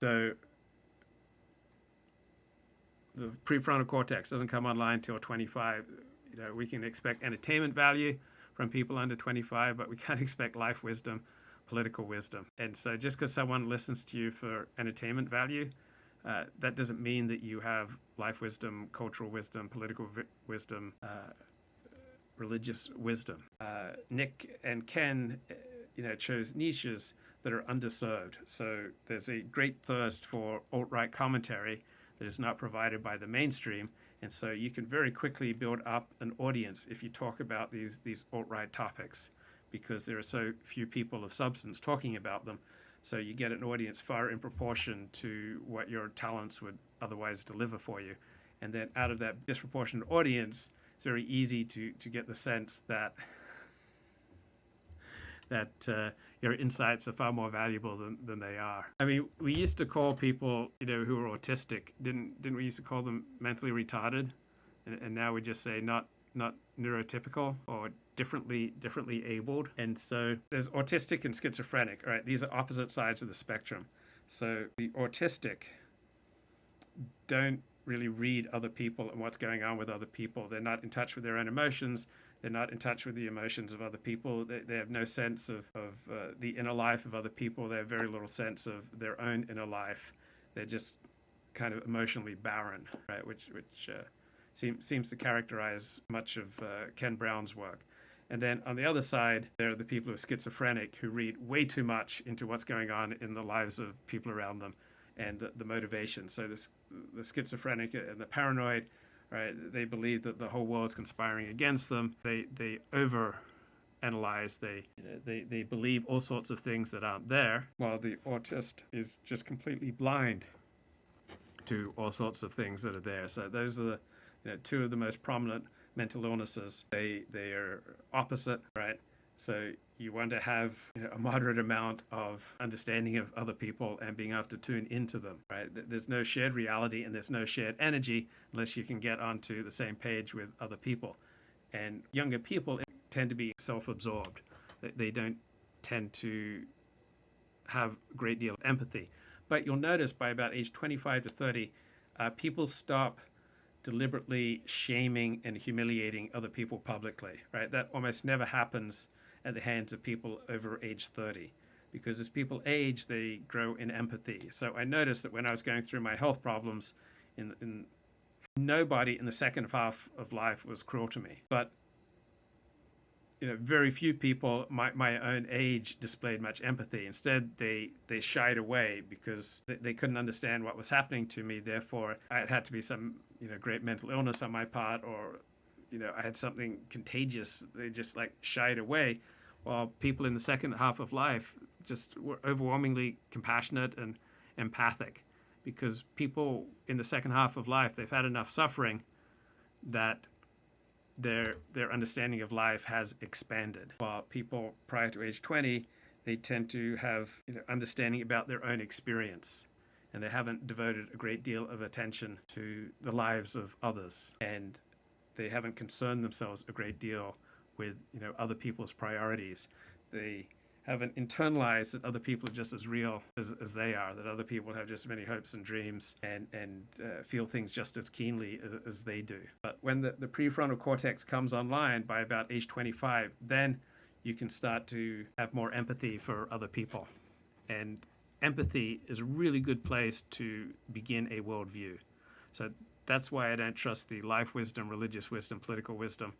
So the prefrontal cortex doesn't come online until 25. We can expect entertainment value from people under 25, but we can't expect life wisdom, political wisdom. And so just because someone listens to you for entertainment value, that doesn't mean that you have life wisdom, cultural wisdom, political wisdom, religious wisdom. Nick and Ken, chose niches that are underserved. So there's a great thirst for alt-right commentary that is not provided by the mainstream. And so you can very quickly build up an audience if you talk about these alt-right topics, because there are so few people of substance talking about them. So you get an audience far in proportion to what your talents would otherwise deliver for you. And then out of that disproportionate audience, it's very easy to get the sense that your insights are far more valuable than they are. I mean, we used to call people, who were autistic, didn't we used to call them mentally retarded? And now we just say not neurotypical or differently abled. And so there's autistic and schizophrenic, right? These are opposite sides of the spectrum. So the autistic don't really read other people and what's going on with other people. They're not in touch with their own emotions. They're not in touch with the emotions of other people. They have no sense of the inner life of other people. They have very little sense of their own inner life. They're just kind of emotionally barren, right? Which seems to characterize much of Ken Brown's work. And then on the other side, there are the people who are schizophrenic, who read way too much into what's going on in the lives of people around them and the motivation. So the schizophrenic and the paranoid, right? They believe that the whole world's conspiring against them. They overanalyze. They believe all sorts of things that aren't there, while the autist is just completely blind to all sorts of things that are there. So those are two of the most prominent mental illnesses. They are opposite, right? So you want to have a moderate amount of understanding of other people and being able to tune into them, right? There's no shared reality and there's no shared energy unless you can get onto the same page with other people. And younger people tend to be self-absorbed. They don't tend to have a great deal of empathy. But you'll notice by about age 25 to 30, people stop deliberately shaming and humiliating other people publicly, right? That almost never happens at the hands of people over age 30, because as people age, they grow in empathy. So I noticed that when I was going through my health problems, nobody in the second half of life was cruel to me. But very few people my own age displayed much empathy. Instead, they shied away because they couldn't understand what was happening to me. Therefore, it had to be some great mental illness on my part, or I had something contagious. They just shied away, while people in the second half of life just were overwhelmingly compassionate and empathic, because people in the second half of life, they've had enough suffering that their understanding of life has expanded. While people prior to age 20, they tend to have understanding about their own experience, and they haven't devoted a great deal of attention to the lives of others, and they haven't concerned themselves a great deal with other people's priorities. They haven't internalized that other people are just as real as they are, that other people have just as many hopes and dreams and feel things just as keenly as they do. But when the prefrontal cortex comes online by about age 25, then you can start to have more empathy for other people. And empathy is a really good place to begin a worldview. So that's why I don't trust the life wisdom, religious wisdom, political wisdom,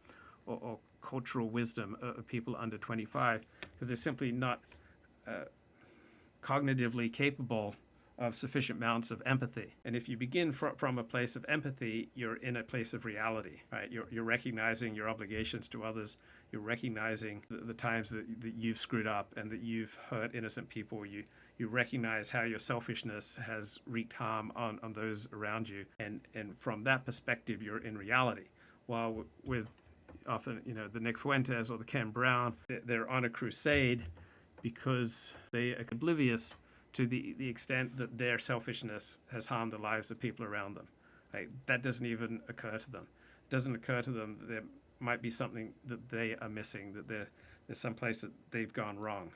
or cultural wisdom of people under 25, because they're simply not cognitively capable of sufficient amounts of empathy. And if you begin from a place of empathy, you're in a place of reality, right? You're recognizing your obligations to others. You're recognizing the times that you've screwed up and that you've hurt innocent people. You recognize how your selfishness has wreaked harm on those around you. And from that perspective, you're in reality. While with often, the Nick Fuentes or the Ken Brown, they're on a crusade because they are oblivious to the extent that their selfishness has harmed the lives of people around them. That doesn't even occur to them. It doesn't occur to them that there might be something that they are missing, that there's some place that they've gone wrong.